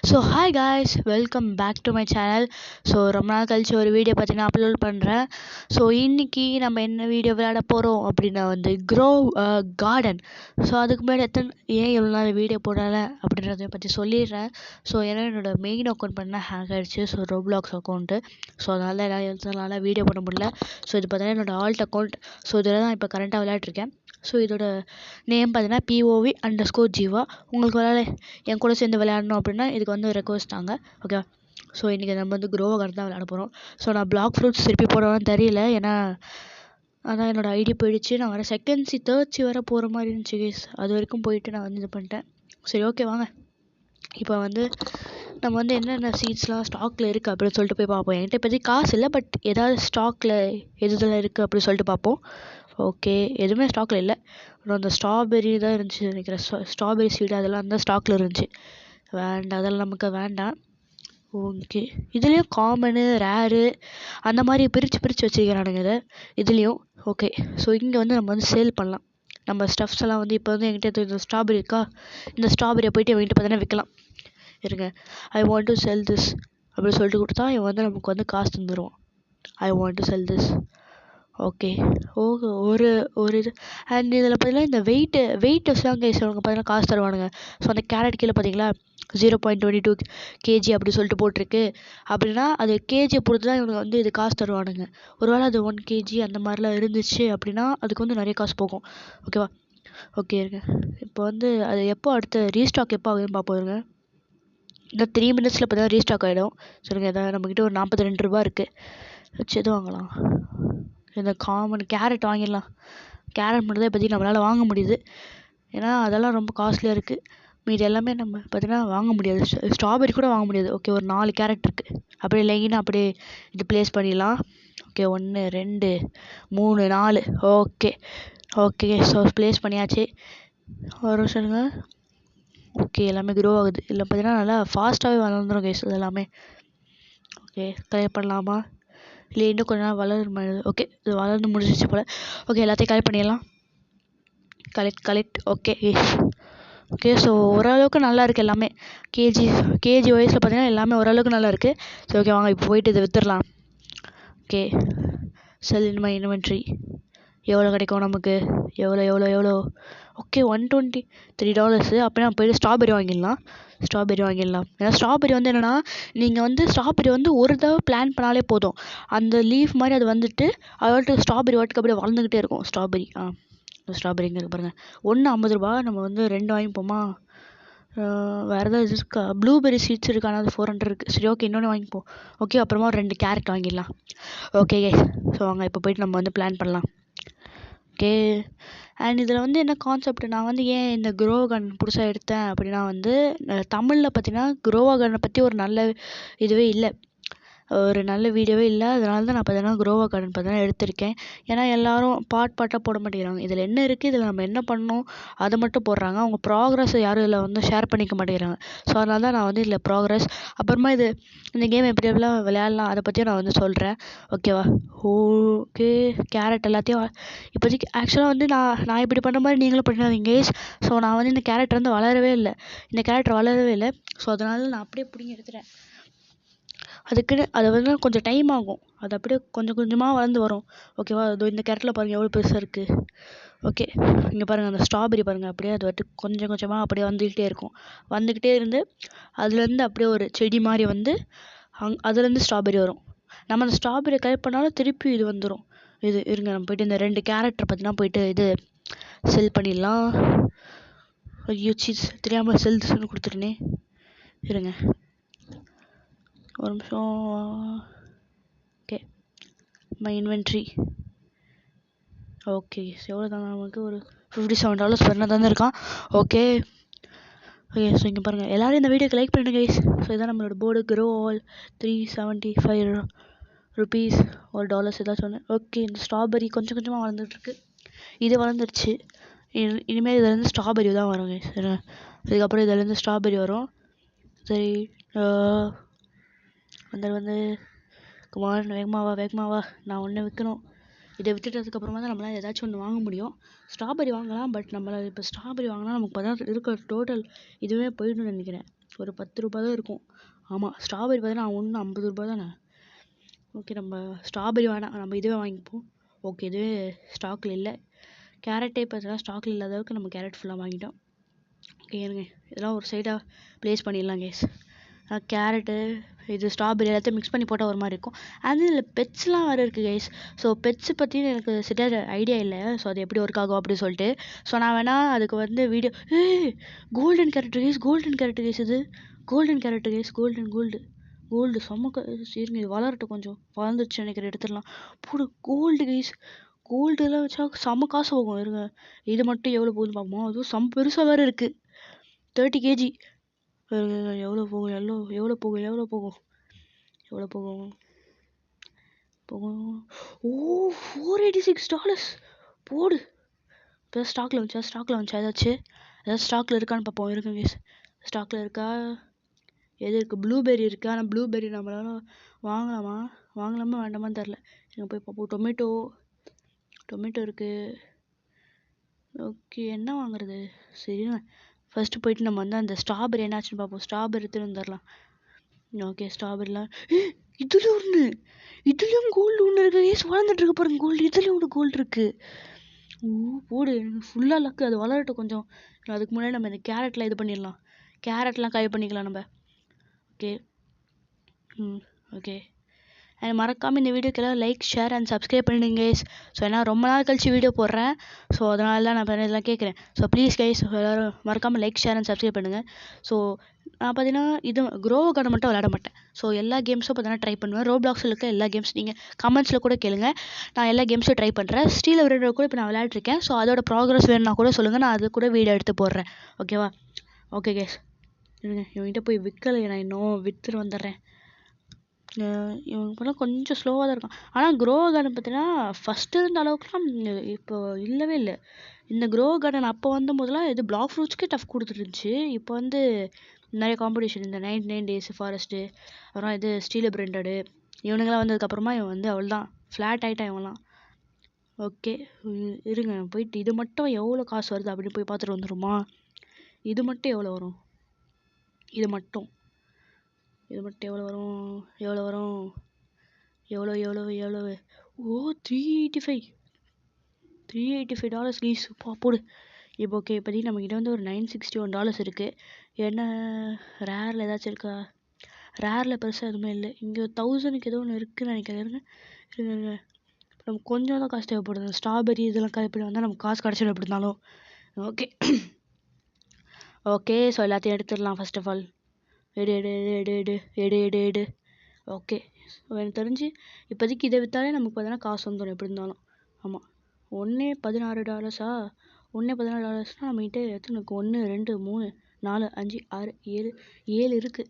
So hi guys, welcome back to my channel. So ரொம்ப நாள் கழிச்சு ஒரு வீடியோ பார்த்தீங்கன்னா அப்லோட் பண்ணுறேன். ஸோ இன்றைக்கி நம்ம என்ன வீடியோ விளையாட போகிறோம் அப்படின்னா க்ரோ கார்டன். ஸோ அதுக்கு முன்னாடி ஏன் இவ்வளோ நாள் வீடியோ போடலை அப்படின்றத பற்றி சொல்லிடுறேன். ஸோ ஏன்னா என்னோடய மெயின் அக்கௌண்ட் பண்ணால் ஹேக் ஆகிடுச்சு. So Roblox account. ஸோ அதனால் வீடியோ பண்ண முடியல. ஸோ இது பார்த்தீங்கன்னா என்னோடய ஆல்ட் அக்கௌண்ட். ஸோ இதில் தான் இப்போ கரண்ட்டாக விளையாட்ருக்கேன். ஸோ இதோட நேம் பார்த்தீங்கன்னா POV_Jiva. உங்களுக்கு என் கூட சேர்ந்து விளையாடணும் அப்படின்னா இதுக்கு ரெக்வஸ்ட் தாங்க, ஓகே. ஸோ இன்றைக்கி நம்ம க்ரோ கார்டன் தான் விளையாட போகிறோம். ஸோ நான் பிளாக் ஃப்ரூட்ஸ் திருப்பி போடணும்னு தெரியல, ஏன்னா அதான் என்னோடய ஐடி போயிடுச்சு. நான் செகண்ட் தேர்ட் வர போகிற மாதிரி இருந்துச்சு கேஸ். அது வரைக்கும் போயிட்டு நான் இது பண்ணிட்டேன். சரி, ஓகே வாங்க. இப்போ நம்ம என்னென்ன சீட்ஸ்லாம் ஸ்டாக்கில் இருக்குது அப்படின்னு சொல்லிட்டு போய் பார்ப்போம். என்கிட்ட இப்போதைக்கு காசு இல்லை, பட் ஏதாவது ஸ்டாக்கில் எதுலாம் இருக்குது அப்படின்னு சொல்லிட்டு பார்ப்போம். ஓகே, எதுவுமே ஸ்டாக்கில் இல்லை. அந்த ஸ்ட்ராபெரி தான் இருந்துச்சு நினைக்கிறேன். ஸ்ட்ராபெரி சீடு அதெல்லாம் அந்த ஸ்டாக்கில் இருந்துச்சு. வேண்டாம், அதெல்லாம் நமக்கு வேண்டாம். ஓகே, இதுலேயும் காமனு ரேரு அந்த மாதிரி பிரித்து வச்சுருக்கிறானுங்க இதை இதுலேயும். ஓகே, ஸோ இங்கே நம்ம சேல் பண்ணலாம் நம்ம ஸ்டஃப்ஸ் எல்லாம். இப்போ என்கிட்ட இந்த ஸ்ட்ராபெரி இருக்கா, இந்த ஸ்ட்ராபெரியை போயிட்டு என்கிட்ட பார்த்தீங்கன்னா விற்கலாம். இருங்க, I want to sell this அப்படின்னு சொல்லிட்டு கொடுத்தா இவன் நமக்கு காசு தந்துடுவான். I want to sell this. Okay, ஒரு இது. அண்ட் இதில் பார்த்தீங்கன்னா இந்த வெயிட்டஸ்லாம் அவங்க பார்த்தீங்கன்னா காசு தருவானுங்க. ஸோ அந்த கேரட் கீழே பார்த்தீங்களா 0.22 kg அப்படி சொல்லிட்டு போட்டிருக்கு. அப்படின்னா அது கேஜியை பொறுத்து தான் இவங்க இது காசு தருவானுங்க. ஒருவேளை அது 1 kg அந்த மாதிரிலாம் இருந்துச்சு அப்படின்னா அதுக்கு நிறைய காசு போகும், ஓகேவா. ஓகே இருங்க, இப்போ அது எப்போ அடுத்த ரீஸ்டாக் எப்போ ஆகுதுன்னு பார்ப்போம். இருங்க, இந்த 3 minutesல பார்த்தீங்கன்னா ரீஸ்டாக் ஆகிடும். சொல்லுங்கள், எதாவது நம்மக்கிட்ட ஒரு 42 ரூபா இருக்குது. வச்சு எதுவும் வாங்கலாம். இந்த காமன் கேரட் வாங்கிடலாம். கேரட் மட்டும் தான் இப்போதைக்கு நம்மளால் வாங்க முடியுது, ஏன்னா அதெல்லாம் ரொம்ப காஸ்ட்லியாக இருக்குது. மீது எல்லாமே நம்ம பார்த்தீங்கன்னா வாங்க முடியாது. ஸ்ட்ராபெரி கூட வாங்க முடியாது. ஓகே, ஒரு 4 கேரட் இருக்குது. அப்படியே லைனாக அப்படியே இது ப்ளேஸ் பண்ணிடலாம். ஓகே, 1 2 3 4. ஓகே, ஸோ ப்ளேஸ் பண்ணியாச்சு. ஒரு வருஷங்க. ஓகே, எல்லாமே க்ரோ ஆகுது. இல்லை பார்த்தீங்கன்னா நல்லா ஃபாஸ்ட்டாகவே வளர்ந்துடும் கேஸ் இது எல்லாமே. ஓகே, கலெக்ட் பண்ணலாமா, இல்லை இன்னும் கொஞ்ச நாள் வளருமா? ஓகே, இது வளர்ந்து முடிஞ்சிச்சு போல். ஓகே, எல்லாத்தையும் கலெக்ட் பண்ணிடலாம். கலெக்ட். ஓகே, ஸோ ஓரளவுக்கு நல்லா இருக்குது எல்லாமே. கேஜி வயசில் பார்த்தீங்கன்னா எல்லாமே ஓரளவுக்கு நல்லா இருக்குது. சரி, ஓகே வாங்க இப்போ போயிட்டு இதை விற்றுடலாம். Okay, sell in my inventory. எவ்வளோ கிடைக்கும் நமக்கு? எவ்வளோ? ஓகே, $123. அப்படின்னா போய்ட்டு ஸ்ட்ராபெரி வாங்கிடலாம். ஏன்னா ஸ்ட்ராபெரி என்னென்னா, நீங்கள் ஸ்ட்ராபெரி ஒரு தடவை பிளான் பண்ணாலே போதும். அந்த லீஃப் மாதிரி அது அதோட ஸ்ட்ராபெரி வாட்டுக்கு அப்படியே வளர்ந்துக்கிட்டே இருக்கும். ஸ்ட்ராபெரிங்க பாருங்கள், 1 50 ரூபா. நம்ம 2 வாங்கிப்போமா? வேறு ஏதாவது இருக்கா? ப்ளூபெரி சீட்ஸ் இருக்கா? ஆனால் அது 400 இருக்குது. சரி, ஓகே, இன்னொன்று வாங்கிப்போம். ஓகே, அப்புறமா 2 கேரட் வாங்கிடலாம். ஓகே, ஸோ வாங்க இப்போ போய்ட்டு நம்ம பிளான் பண்ணலாம். ஓகே, அண்ட் இதில் என்ன கான்செப்ட், நான் ஏன் இந்த க்ரோ கார்டன் புதுசாக எடுத்தேன் அப்படின்னா தமிழில் பார்த்தீங்கன்னா க்ரோ கார்டனை பற்றி ஒரு நல்ல இதுவே இல்லை, ஒரு நல்ல வீடியோவே இல்லை. அதனால தான் நான் பார்த்தீங்கன்னா க்ரோ கார்டன் பார்த்தீங்கன்னா எடுத்திருக்கேன். ஏன்னா எல்லோரும் பாட்டாக போட மாட்டேங்கிறாங்க. இதில் என்ன இருக்குது, இதில் நம்ம என்ன பண்ணணும் அதை மட்டும் போடுறாங்க. அவங்க ப்ராக்ரஸை யாரும் இதில் ஷேர் பண்ணிக்க மாட்டேங்கிறாங்க. ஸோ அதனால தான் நான் இதில் ப்ராக்ரஸ், அப்புறமா இந்த கேம் எப்படி எப்படிலாம் விளையாடலாம் அதை பற்றியும் நான் சொல்கிறேன், ஓகேவா. ஓகே, கேரட் எல்லாத்தையும் இப்போதைக்கு ஆக்சுவலாக நான் இப்படி பண்ணுற மாதிரி நீங்களும் பண்ணாதீங்க. ஸோ நான் இந்த கேரட் வளரவே இல்லை. ஸோ அதனால் நான் அப்படியே பிடிங்கி எடுத்துட்டேன். அதுக்குன்னு அது கொஞ்சம் டைம் ஆகும். அது அப்படியே கொஞ்சம் கொஞ்சமாக வளர்ந்து வரும், ஓகேவா. அது இந்த கேரட்டில் பாருங்கள் எவ்வளோ பெருசாக இருக்குது. ஓகே, இங்கே பாருங்கள், அந்த ஸ்ட்ராபெரி பாருங்கள், அப்படியே அது கொஞ்சம் கொஞ்சமாக அப்படியே வந்துக்கிட்டே இருந்து அதுலேருந்து அப்படியே ஒரு செடி மாதிரி அதுலேருந்து ஸ்ட்ராபெரி வரும். நம்ம அந்த ஸ்ட்ராபெரியை கலெக்ட் பண்ணாலும் திருப்பி இது வந்துடும். இருங்க, நம்ம போய்ட்டு இந்த 2 கேரக்டரை பார்த்தீங்கன்னா போய்ட்டு செல் பண்ணிடலாம். ஐயோ சீஸ், தெரியாமல் செல்ஸ்ன்னு கொடுத்துட்டேனே. இருங்க ஒரு நிமிஷம். Okay, my inventory. ஓகே, எவ்வளோ தாங்க நமக்கு? ஒரு $57 பண்ண தந்துருக்கான். ஓகே, ஸோ இங்கே பாருங்கள், எல்லோரும் இந்த வீடியோக்கு லைக் பண்ணுங்க கைஸ். ஸோ இதான் நம்மளோட board. Grow all $375 or dollars ஏதாச்சும் ஒன்று. ஓகே, இந்த ஸ்ட்ராபெரி கொஞ்சம் கொஞ்சமாக வளர்ந்துட்டுருக்கு. இது வளர்ந்துருச்சு. இனிமேல் இதுலேருந்து ஸ்ட்ராபெரி தான் வரும் கைஸ். இதுக்கப்புறம் இதுலேருந்து ஸ்ட்ராபெரி வரும். சரி, குமார் வேகமாவா, நான் ஒன்று விற்கணும். இதை விட்டுட்டதுக்கப்புறமா தான் நம்மளால் ஏதாச்சும் ஒன்று வாங்க முடியும். ஸ்ட்ராபெரி வாங்கலாம், பட் நம்மளால் இப்போ ஸ்ட்ராபெரி வாங்கினா நமக்கு பார்த்தா இருக்கிற டோட்டல் இதுவே போயிடும்னு நினைக்கிறேன். ஒரு 10 ரூபா தான் இருக்கும். ஆமாம், ஸ்ட்ராபெரி பார்த்தீங்கன்னா ஒன்று 50 ரூபா தானே. ஓகே, நம்ம ஸ்ட்ராபெரி வேணாம், நம்ம இதுவே வாங்கிப்போம். ஓகே, இதுவே ஸ்டாக்கில் இல்லை. கேரட்டே பார்த்தீங்கன்னா ஸ்டாக்கில் இல்லாத அளவுக்கு நம்ம கேரட் ஃபுல்லாக வாங்கிட்டோம். ஓகே இருங்க, இதெல்லாம் ஒரு சைடாக ப்ளேஸ் பண்ணிடலாம் கேஸ். கேரட்டு இது ஸ்ட்ராபெரி எல்லாத்தையும் மிக்ஸ் பண்ணி போட்டால் ஒரு மாதிரி இருக்கும். அது இதில் பெட்ஸ்லாம் வேறு இருக்குது கைஸ். ஸோ பெட்ஸு பற்றி எனக்கு சரியாக ஐடியா இல்லை. ஸோ அது எப்படி ஒர்க் ஆகும் அப்படின்னு சொல்லிட்டு. ஸோ நான் வேணால் அதுக்கு வந்து video golden carrot guys, golden carrot guys, இது கோல்டன் கேரட் கைஸ், கோல்டு செம்ம இருங்க, இது வளரட்டும், கொஞ்சம் வளர்ந்துச்சு நினைக்கிற எடுத்துடலாம். போடு கோல்டு கைஸ். கோல்டெல்லாம் வச்சா செம்ம காசு போகும். இருங்க, இது மட்டும் எவ்வளோ போகுதுன்னு பார்ப்போம். அதுவும் செம்ம பெருசாக வேறு இருக்குது, 30 kg. எவ்வளோ போகும், எவ்வளோ போகும் ஓ $486. போடு. இப்போ ஸ்டாக்கில் வந்துச்சா ஏதாச்சும் ஸ்டாக்கில் இருக்கான்னு பார்ப்போம். இருக்குங்க கேஸ், ஸ்டாக்கில் இருக்கா, எது இருக்குது, ப்ளூபெர்ரி இருக்குது. ஆனால் ப்ளூபெர்ரி நம்மளால வாங்கலாமா வேண்டாமான்னு தெரில. இங்கே போய் பார்ப்போம். டொமேட்டோ இருக்குது. ஓகே, என்ன வாங்குறது? சரிங்க, ஃபஸ்ட்டு போயிட்டு நம்ம வந்து அந்த ஸ்ட்ராபெரி என்னாச்சுன்னு பார்ப்போம். ஸ்ட்ராபெரி எடுத்துகிட்டு வந்துடலாம். ஓகே, ஸ்ட்ராபெரிலாம் இதுலேயும் கோல்டு ஒன்று இருக்குது. ஏஸ் வளர்ந்துட்டு இருக்கு பாருங்க, கோல்டு. இதுலேயும் ஒன்று கோல்டு இருக்குது. போடு, ஃபுல்லாக லக்கு. அது வளரட்டும் கொஞ்சம். அதுக்கு முன்னாடி நம்ம இந்த கேரட்லாம் இது பண்ணிடலாம். கேரட்லாம் கை பண்ணிக்கலாம் நம்ம. ஓகே ஓகே, அண்ட் மறக்காமல் இந்த வீடியோக்கெல்லாம் லைக், ஷேர் அண்ட் சப்ஸ்கிரைப் பண்ணிடுங்க கைஸ். ஸோ ஏன்னா ரொம்ப நாள் கழிச்சு வீடியோ போடுறேன். ஸோ அதனால தான் நான் இதெல்லாம் கேட்குறேன். ஸோ ப்ளீஸ் கைஸ், எல்லோரும் மறக்காமல் லைக், ஷேர் அண்ட் சப்ஸ்கிரைப் பண்ணுங்கள். ஸோ நான் பார்த்தீங்கன்னா இது க்ரோவோ கார்டன் மட்டும் விளையாட மாட்டேன். ஸோ எல்லா கேம்ஸும் பார்த்தீங்கன்னா ட்ரை பண்ணுவேன். ரோப்ளாக்ஸில் இருக்க எல்லா கேம்ஸ் நீங்கள் கமெண்ட்ஸில் கூட கேளுங்க. நான் எல்லா கேம்ஸும் ட்ரை பண்ணுறேன். ஸ்டீல் விளையாடுற கூட இப்போ நான் விளையாட்ருக்கேன். ஸோ அதோட ப்ராக்ரஸ் வேணும்னா கூட சொல்லுங்கள், நான் அது கூட வீடியோ எடுத்து போடுறேன். ஓகேவா? ஓகே கைஸ், இவங்ககிட்ட போய் விற்கலை, நான் இன்னும் விற்றுட்டு வந்துடுறேன். இவங்க இப்போலாம் கொஞ்சம் ஸ்லோவாக தான் இருக்கான். ஆனால் க்ரோ கார்டன் பார்த்தீங்கன்னா ஃபஸ்ட்டு இருந்த அளவுக்குலாம் இப்போ இல்லவே இல்லை. இந்த க்ரோ கார்டன் அப்போ வந்த போதெல்லாம் இது பிளாக் ஃப்ரூட்ஸ்க்கே டஃப் கொடுத்துருந்துச்சு. இப்போ வந்து நிறைய காம்படிஷன், இந்த 99 days ஃபாரஸ்ட்டு, அப்புறம் இது ஸ்டீல் பிரெண்டடு, இவனுங்களாம் வந்ததுக்கப்புறமா இவன் வந்து அவள் தான் ஃப்ளாட் ஆகிட்டான் இவங்களாம். ஓகே இருங்க, போயிட்டு இது மட்டும் எவ்வளோ காசு வருது அப்படின்னு போய் பார்த்துட்டு வந்துடுமா. இது மட்டும் எவ்வளோ வரும், இது மட்டும் எவ்வளோ வரும், எவ்வளோ ஓ $385 கைஸ். போடு. இப்போ ஓகே, இப்போதைக்கு நம்மக்கிட்ட வந்து ஒரு $961 இருக்குது. என்ன ரேரில் ஏதாச்சும் இருக்கா? ரேரில் பெருசாக எதுவுமே இல்லை. இங்கே 1000க்கு ஏதோ ஒன்று இருக்குதுன்னு நினைக்கிறேன். இருங்க, நம்ம கொஞ்சம் தான் காசு தேவைப்படுது. ஸ்ட்ராபெரி இதெல்லாம் கரெக்டாக வந்தால் நமக்கு காசு கிடச்சிடும் எப்படி இருந்தாலும். ஓகே ஸோ எல்லாத்தையும் எடுத்துடலாம். ஃபர்ஸ்ட் ஆஃப் ஆல் எடு. ஓகே, எனக்கு தெரிஞ்சு இப்போதைக்கு இதை விற்றாலே நமக்கு பார்த்தீங்கன்னா காசு வந்துடும் எப்படி இருந்தாலும். ஆமாம், $16. $16 நம்மகிட்ட எத்தனைக்கு 1 2 3 4 5 6 7 இருக்குது.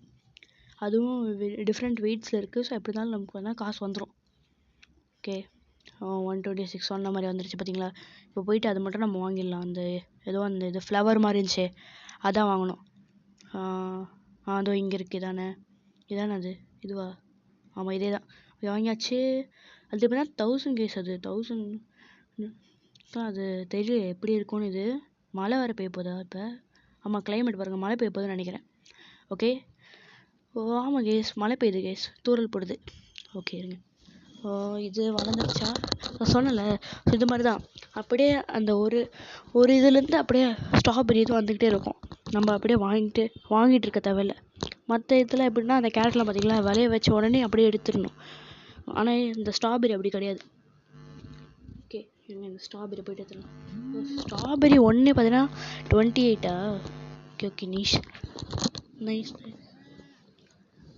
அதுவும் டிஃப்ரெண்ட் வெயிட்ஸில் இருக்குது. ஸோ எப்படி இருந்தாலும் நமக்கு பார்த்தீங்கன்னா காசு வந்துடும். ஓகே 126 சொன்ன மாதிரி வந்துருச்சு பார்த்தீங்களா. இப்போ போயிட்டு அது மட்டும் நம்ம வாங்கிடலாம். அந்த ஏதோ அந்த இது ஃப்ளவர் மாதிரி இருந்துச்சு, அதான் வாங்கணும். அதோ இங்கே இருக்குது. இதானே அது, இதுவா? ஆமாம், இதே தான். இது வாங்கியாச்சு. அது எப்படின்னா 1000 கேஸ், அது 1000 தான். அது தெரியல எப்படி இருக்கும்னு. இது மழை வர பெய்ய போதா இப்போ? ஆமாம், கிளைமேட் பாருங்கள், மழை பெய்ய போகுதுன்னு நினைக்கிறேன். ஓகே ஆமாம் கேஸ், மழை பெய்யுது கேஸ், தூரல் போடுது. ஓகே இருங்க, இது வளர்ந்துருச்சா? நான் சொன்னல, இது மாதிரி தான். அப்படியே அந்த ஒரு இதுலேருந்து அப்படியே ஸ்ட்ராபெரி இது வந்துக்கிட்டே இருக்கும். நம்ம அப்படியே வாங்கிட்டு இருக்க தேவையில்லை. மற்ற இதில் எப்படின்னா அந்த கேரட்லாம் பார்த்திங்களா, விளைய வச்ச உடனே அப்படியே எடுத்துடணும். ஆனால் இந்த ஸ்ட்ராபெரி அப்படி கிடையாது. ஓகே இந்த ஸ்ட்ராபெரி போய்ட்டு எடுத்துடலாம். ஸ்ட்ராபெரி ஒன்றே பார்த்தீங்கன்னா 28. Okay nice.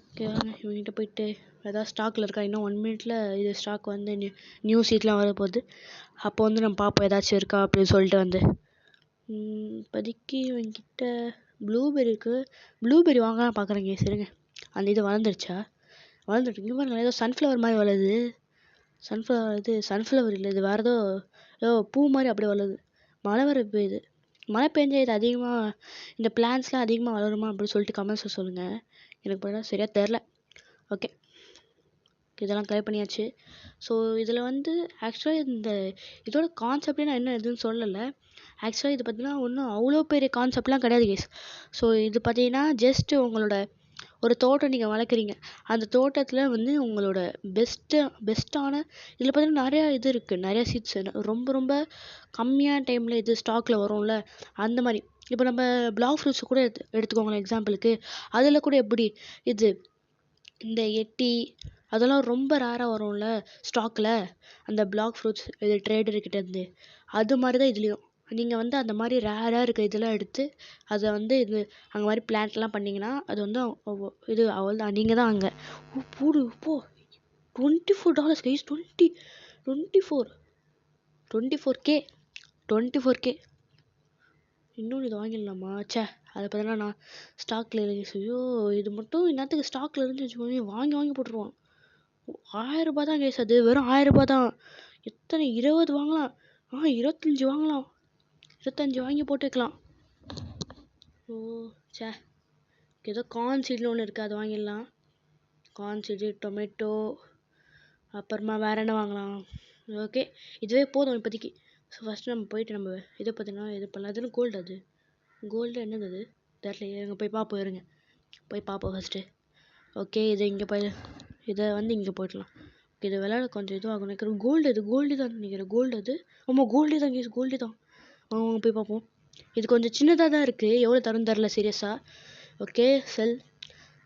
ஓகே இவங்ககிட்ட போயிட்டு ஏதாவது ஸ்டாக்கில் இருக்கா. இன்னும் 1 minute இது ஸ்டாக் வந்து நியூ சீட்லாம் வரப்போகுது. அப்போ வந்து நம்ம பார்ப்போம் ஏதாச்சும் இருக்கா அப்படின்னு சொல்லிட்டு. வந்து இப்போதைக்கு இவங்கிட்ட ப்ளூபெர்ரி இருக்குது. ப்ளூபெர்ரி வாங்கலாம் பார்க்குறேங்க. சரிங்க, அந்த இது வளர்ந்துருச்சா? வளர்ந்துருக்கு. இங்கே பாருங்க, ஏதோ சன்ஃப்ளவர் மாதிரி வளருது. சன்ஃப்ளவர் இல்லை, இது வேறு ஏதோ பூ மாதிரி அப்படியே வளருது. மழை வர பெய்யுது. மழை பெஞ்சா இது அதிகமாக இந்த பிளான்ஸ்லாம் அதிகமாக வளருமா அப்படின்னு சொல்லிட்டு கமெண்ட்ஸில் சொல்லுங்கள். எனக்கு பார்த்தா சரியாக தெரில. ஓகே இதெல்லாம் ட்ரை பண்ணியாச்சு. ஸோ இதில் வந்து ஆக்சுவலாக இதோட கான்செப்டே நான் என்ன எதுன்னு சொல்லலை. ஆக்சுவலாக இது பார்த்தீங்கன்னா ஒன்றும் அவ்வளோ பெரிய கான்செப்ட்லாம் கிடையாது கேஸ். ஸோ இது பார்த்தீங்கன்னா ஜஸ்ட்டு உங்களோட ஒரு தோட்டம் நீங்கள் வளர்க்குறீங்க, அந்த தோட்டத்தில் வந்து உங்களோட பெஸ்ட்டான இதில் பார்த்தீங்கன்னா நிறையா இது இருக்குது, நிறையா சீட்ஸ் ரொம்ப ரொம்ப கம்மியான டைமில் இது ஸ்டாக்கில் வரும்ல, அந்த மாதிரி. இப்போ நம்ம பிளாக் ஃப்ரூட்ஸ் கூட எடுத்துக்கோங்களேன் எக்ஸாம்பிளுக்கு. அதில் கூட எப்படி இது இந்த எட்டி அதெல்லாம் ரொம்ப ரேராக வரும்ல ஸ்டாக்கில், அந்த பிளாக் ஃப்ரூட்ஸ் இது ட்ரேடர்கிட்டேருந்து. அது மாதிரி தான் இதுலேயும் நீங்கள் வந்து அந்த மாதிரி ரேராக இருக்க இதெல்லாம் எடுத்து அதை வந்து இது அங்கே மாதிரி பிளான்ட்லாம் பண்ணிங்கன்னா அது வந்து இது அவள் தான் நீங்கள் தான் அங்கே போடு போ. $24 கைஸ், 24K. இன்னொன்று இது வாங்கிடலாமா? ச்சே, அதை பார்த்தீங்கன்னா நான் ஸ்டாக்கில் இல்லை. ஐயோ, இது மட்டும் என்னத்துக்கு ஸ்டாக்கில் இருந்து வச்சுக்கோங்க, வாங்கி போட்டுருவான். 1000 ரூபாய் தான் கேஸ், அது வெறும் 1000 ரூபாய் தான். எத்தனை 20 வாங்கலாம், 25 வாங்கலாம், 25 வாங்கி போட்டுக்கலாம். ஓ சே, ஏதோ கார்ன் சீட்னு ஒன்று இருக்குது, அது வாங்கிடலாம். கார்ன் சீடு, டொமேட்டோ, அப்புறமா வேறு என்ன வாங்கலாம்? ஓகே, இதுவே போதும் இப்போதைக்கு. ஸோ ஃபஸ்ட்டு நம்ம போயிட்டு நம்ம இதை பார்த்தீங்கன்னா இது பண்ணலாம். அதுன்னு கோல்டு என்னது அது தெரியல, எங்கே போய் பார்ப்போம் ஃபஸ்ட்டு. ஓகே, இது இங்கே இதை வந்து இங்கே போய்டலாம். இது விளையாட கொஞ்சம் இதுவாகும் நினைக்கிறேன். கோல்டு தான் நினைக்கிறேன். கோல்டு அது, ஆமாம் கோல்டு தான் கேஸ், கோல்டு தான். போய் பார்ப்போம். இது கொஞ்சம் சின்னதாக தான் இருக்குது, எவ்வளோ தரும்னு தெரில சீரியஸாக. Okay,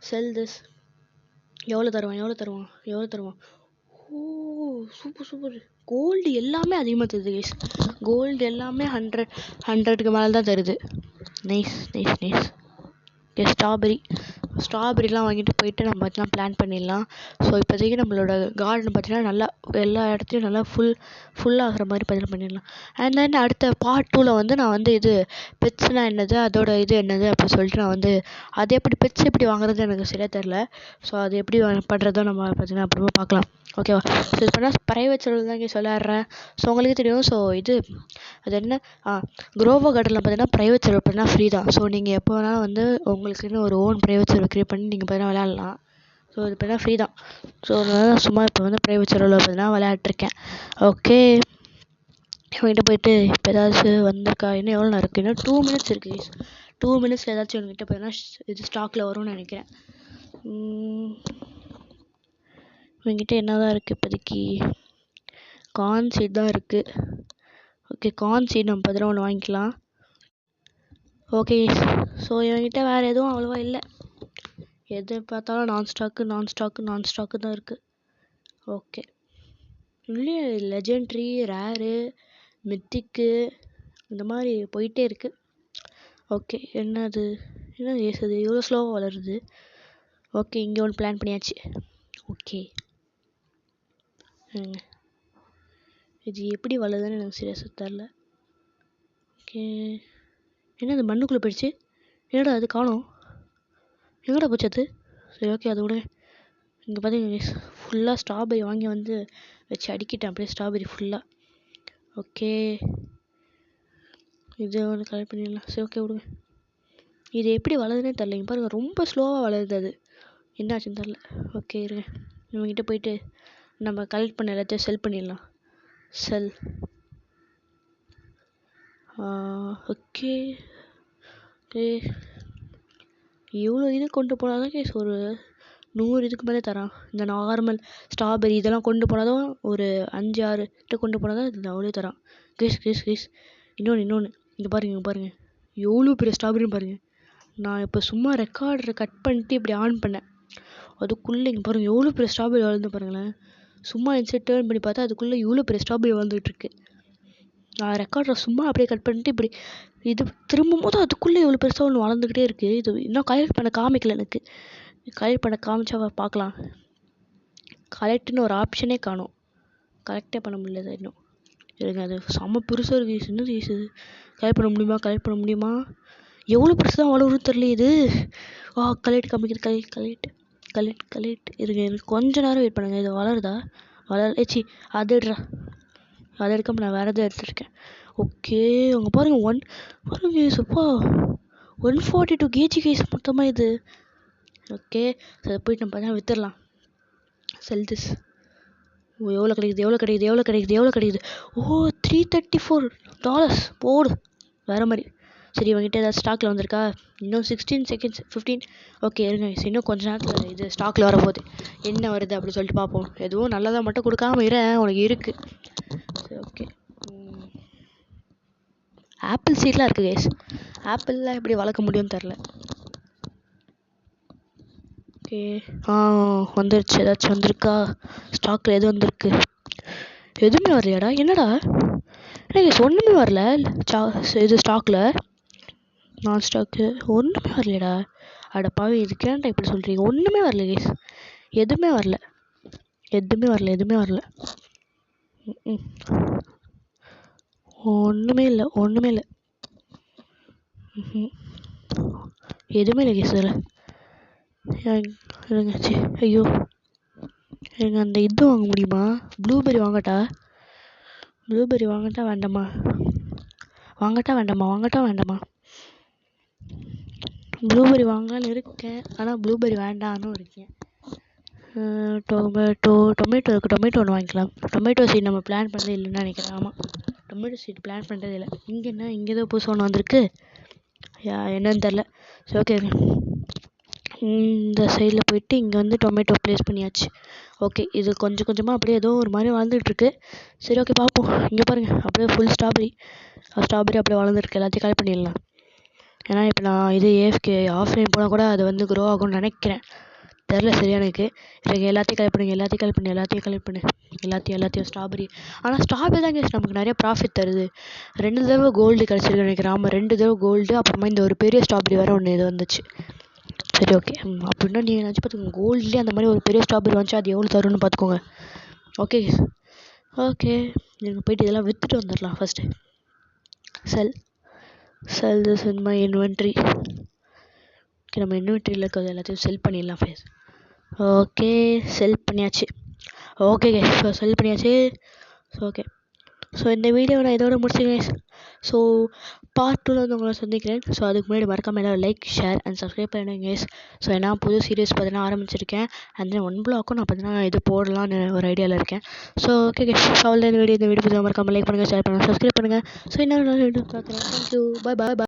sell this. எவ்வளோ தருவான்? ஓ சூப்பர். கோல்டு எல்லாமே அதிகமாக தருது கேஸ். கோல்டு எல்லாமே 100க்கு மேலே தான் தருது. நைஸ். ஓகே, ஸ்ட்ராபெரிலாம் வாங்கிட்டு போயிட்டு நம்ம பார்த்தீங்கன்னா பிளான் பண்ணிடலாம். ஸோ இப்போதைக்கு நம்மளோட கார்டன் பார்த்தீங்கன்னா நல்லா எல்லா இடத்துலையும் நல்லா ஃபுல்லாகிற மாதிரி பார்த்தீங்கன்னா பண்ணிடலாம். அண்ட் தென் அடுத்த பார்ட் 2ல் வந்து நான் வந்து இது பெட்ஸ்னால் என்னது, அதோட இது என்னது அப்படின்னு சொல்லிட்டு நான் வந்து அது எப்படி பெட்ஸ் எப்படி வாங்குறது எனக்கு சரியாக தெரில. ஸோ அது எப்படி பண்ணுறதோ நம்ம பார்த்தீங்கன்னா அப்புறமா பார்க்கலாம். ஓகேவா? ஸோ இது பண்ணால் ப்ரைவேட் சர்வர் தான் இங்கே சொல்லிடுறேன். ஸோ உங்களுக்கு தெரியும். ஸோ இது அது என்ன குரோவோ கார்டனில் பார்த்தீங்கன்னா ப்ரைவேட் சர்வர் பார்த்தீங்கன்னா ஃப்ரீ தான். ஸோ நீங்கள் எப்போ வேணாலும் வந்து உங்களுக்குன்னு ஒரு ஓன் ப்ரைவேட் சர்வர் க்ரியேட் பண்ணி நீங்கள் பார்த்தீங்கன்னா விளையாடலாம். ஸோ இது பார்த்தீங்கன்னா ஃப்ரீ தான். ஸோ அதனால் சும்மா இப்போ வந்து ப்ரைவேட் சர்வரில் பார்த்தீங்கன்னா விளையாட்ருக்கேன். ஓகே, இவங்ககிட்ட போயிட்டு இப்போ ஏதாச்சும் வந்திருக்கா, இன்னும் எவ்வளோ நேரம் இருக்குது, இன்னும் 2 மினிட்ஸ் இருக்குது. 2 மினிட்ஸில் ஏதாச்சும் இவங்ககிட்ட பார்த்தீங்கன்னா இது ஸ்டாக்கில் வரும்னு நினைக்கிறேன். இவங்ககிட்ட என்ன தான் இருக்குது இப்போதைக்கு? கார்ன் சீட் தான் இருக்குது. ஓகே, கார்ன் சீட் நம்ம பதிலாக ஒன்று வாங்கிக்கலாம். ஓகே, ஸோ இவங்ககிட்ட வேறு எதுவும் அவ்வளோவா இல்லை. எது பார்த்தாலும் நான் ஸ்டாக்கு தான் இருக்குது. ஓகே, இல்லையே லெஜெண்ட்ரி, ரேரு, மித்திக்கு இந்த மாதிரி போயிட்டே இருக்குது. ஓகே, என்னது ஏசுது இவ்வளோ ஸ்லோவாக வளருது. ஓகே, இங்கே ஒன்று பிளான் பண்ணியாச்சு. ஓகே, இது எப்படி வளருதுன்னு எனக்கு சீரியஸாக தெரில. ஓகே, என்னது மண்ணுக்குள்ளே போயிடுச்சு, என்னடா அது காணோம், எங்கடா போச்சு அது? சரி ஓகே, அது விடுங்க. இங்கே பார்த்தீங்கன்னா ஃபுல்லாக ஸ்ட்ராபெரி வாங்கி வந்து வச்சு அடிக்கிட்டேன் அப்படியே ஸ்ட்ராபெரி ஃபுல்லாக. ஓகே, இது ஒன்று கலெக்ட் பண்ணிடலாம். சரி ஓகே விடுங்க. இது எப்படி வளருதுன்னே தெரில. இங்கே பாருங்கள், ரொம்ப ஸ்லோவாக வளருது, அது என்னாச்சுன்னு தெரில. ஓகே இருங்க, இவங்ககிட்ட போயிட்டு நம்ம கலெக்ட் பண்ண எல்லாத்தையும் செல் பண்ணிடலாம். ஓகே, இவ்வளோ இது கொண்டு போனால் தான் கேஸ் ஒரு 100 இதுக்கு மேலே தரான். இந்த நார்மல் ஸ்ட்ராபெரி இதெல்லாம் கொண்டு போனாலும் ஒரு 5-6 கொண்டு போனால் தான் இது அவ்வளோ தரான். கேஸ் இன்னொன்று இங்கே பாருங்கள் எவ்வளோ பெரிய ஸ்ட்ராபெரின்னு பாருங்கள். நான் இப்போ சும்மா ரெக்கார்டரை கட் பண்ணிட்டு இப்படி ஆன் பண்ணேன், அதுக்குள்ளே இங்கே பாருங்கள் எவ்வளோ பெரிய ஸ்ட்ராபெரி வளர்ந்து பாருங்களேன். சும்மா இன்சைட் டேர்ன் பண்ணி பார்த்தா அதுக்குள்ளே இவ்வளோ பெரிய ஸ்ட்ராபெரி வளர்ந்துட்டுருக்கு. நான் ரெக்கார்டரை சும்மா அப்படியே கட் பண்ணிட்டு இப்படி இது திரும்பும் போது அதுக்குள்ளே இவ்வளோ பெருசாக ஒன்று வளர்ந்துக்கிட்டே இருக்குது. இது இன்னும் கலெக்ட் பண்ண காமிக்கல எனக்கு. கலெக்ட் பண்ண காமிச்சா பார்க்கலாம். கலெக்ட்னு ஒரு ஆப்ஷனே காணும், கலெக்டே பண்ண முடியல இன்னும். இருங்க, அது செம்ம பெருசாக இருக்குது. என்னது இது கலெக்ட் பண்ண முடியுமா? எவ்வளோ பெருசு தான் வளரும்னு தெரியல இது. கலெக்ட் காமிக்குது. கலெக்ட் இருங்க, எனக்கு கொஞ்ச நேரம் வெயிட் பண்ணுங்கள். இது வளருதா? ஏச்சி அது எடுக்காமல் நான் வேறு எதாவது எடுத்துருக்கேன். ஓகே, அங்கே பாருங்கள் பாருங்க 142 kg கேஸ் மொத்தமாக இது. ஓகே, அதை போயிட்டு நம்ம பார்த்தா விற்றுடலாம். செல் திஸ். எவ்வளோ கிடைக்குது? $334 போடு. வேறு மாதிரி. சரி இவங்ககிட்ட ஏதாவது ஸ்டாக்கில் வந்திருக்கா? இன்னும் 16 செகண்ட்ஸ் 15. ஓகே இருங்க guys, இன்னும் கொஞ்ச நேரத்தில் இது ஸ்டாக்கில் வரப்போகுது. என்ன வருது அப்படி சொல்லிட்டு பார்ப்போம். எதுவும் நல்லதாக மட்டும் கொடுக்காம உனக்கு இருக்குது. சரி ஓகே. ஆப்பிள் சீட்லாம் இருக்குது கைஸ். ஆப்பிள்லாம் எப்படி வளர்க்க முடியும்னு தெரில. ஓகே வந்துருச்சு. ஏதாச்சும் வந்திருக்கா? ஸ்டாக்கில் எது வந்திருக்கு? எதுவுமே வரலையாடா? என்னடா எனக்கு ஒன்றுமே வரல. இது ஸ்டாக்கில் நான் ஸ்டாக்கு ஒன்றுமே வரலையடா. அடப்பாவி, இதுக்கேன்டா இப்படி சொல்கிறீங்க? ஒன்றுமே வரல கைஸ். எதுவுமே வரல. ஒன்றுமே இல்லை. எதுவுமே இல்லை கைஸ். அதில் இருங்க. ஐயோ எனக்கு அந்த இது வாங்க முடியுமா? ப்ளூபெர்ரி வாங்கட்டா வேண்டாமா? ப்ளூபெர்ரி வாங்கலான்னு இருக்கேன், ஆனால் ப்ளூபெர்ரி வேண்டான்னு இருக்கேன். டொமேட்டோ இருக்குது. டொமேட்டோ ஒன்று வாங்கிக்கலாம். டொமேட்டோ சீட் நம்ம பிளான் பண்ணதே இல்லைன்னு நினைக்கிறேன். ஆமாம், டொமேட்டோ சீட் பிளான் பண்ணுறதே இல்லை. இங்கே ஏதோ புதுசு ஒன்று வந்திருக்கு. என்னன்னு தெரில. சரி ஓகே, இந்த சைடில் போயிட்டு இங்கே வந்து டொமேட்டோ ப்ளேஸ் பண்ணியாச்சு. ஓகே, இது கொஞ்சம் கொஞ்சமாக அப்படியே ஏதோ ஒரு மாதிரி வளர்ந்துட்டுருக்கு. சரி ஓகே பார்ப்போம். இங்கே பாருங்கள், அப்படியே ஃபுல் ஸ்ட்ராபெரி அப்படியே வளர்ந்துருக்கு. எல்லாத்தையும் கலெக்ட் பண்ணிடலாம். ஏன்னா இப்போ நான் இது ஏஎஃப்கே ஆஃப்லைன் போனால் கூட அது வந்து க்ரோ ஆகும்னு நினைக்கிறேன். தெரில சரியா எனக்கு. எல்லாத்தையும் கலெக்ட் பண்ணு. எல்லாத்தையும் ஸ்ட்ராபெரி. ஆனால் ஸ்ட்ராபெரி தான் கேஸ் நமக்கு நிறைய ப்ராஃபிட் தருது. 2 தடவை கோல்டு கிடச்சிருக்கு நினைக்கிறேன். ஆமாம், 2 தடவை கோல்டு. அப்புறமா இந்த ஒரு பெரிய ஸ்ட்ராபெரி வேறு ஒன்று இது வந்துச்சு. சரி ஓகே, அப்படின்னா நீங்கள் நினச்சி பார்த்துக்கோங்க, கோல்ட்லேயே அந்த மாதிரி ஒரு பெரிய ஸ்ட்ராபெரி வந்துச்சு, அது எவ்வளோ தரும்னு பார்த்துக்கோங்க. ஓகே நீங்கள் போயிட்டு இதெல்லாம் விற்றுட்டு வந்துடலாம் first. Sell this in my inventory. Okay, நம்ம இன்வென்ட்ரியில் இருக்கிறது எல்லாத்தையும் செல் பண்ணிடலாம் ஃபேஸ். ஓகே, செல் பண்ணியாச்சு. ஓகே, ஸோ இந்த வீடியோ நான் இதோட முடிச்சுக்கிறேன். ஸோ பார்ட் 2ல் வந்து உங்களை சந்திக்கிறேன். ஸோ அதுக்கு முன்னாடி மறக்காமல் எல்லாம் லைக், ஷேர் அண்ட் சப்ஸ்கிரைப் பண்ணுங்க கைஸ். ஸோ நான் புது சீரியஸ் பார்த்தீங்கன்னா ஆரம்பிச்சிருக்கேன். அண்ட் தென் 1 பிளாக்கும் நான் பார்த்தீங்கன்னா இது போடலான்னு ஒரு ஐடியாவில் இருக்கேன். ஸோ ஓகே கைஸ், அவ்வளோ இந்த வீடியோ மறக்காமல் லைக் பண்ணுங்கள், ஷேர் பண்ணுங்கள், சப்ஸ்கிரைப் பண்ணுங்கள். ஸோ இன்னொரு வீடியோ பார்க்குறேன். தேங்க்யூ, பாய்.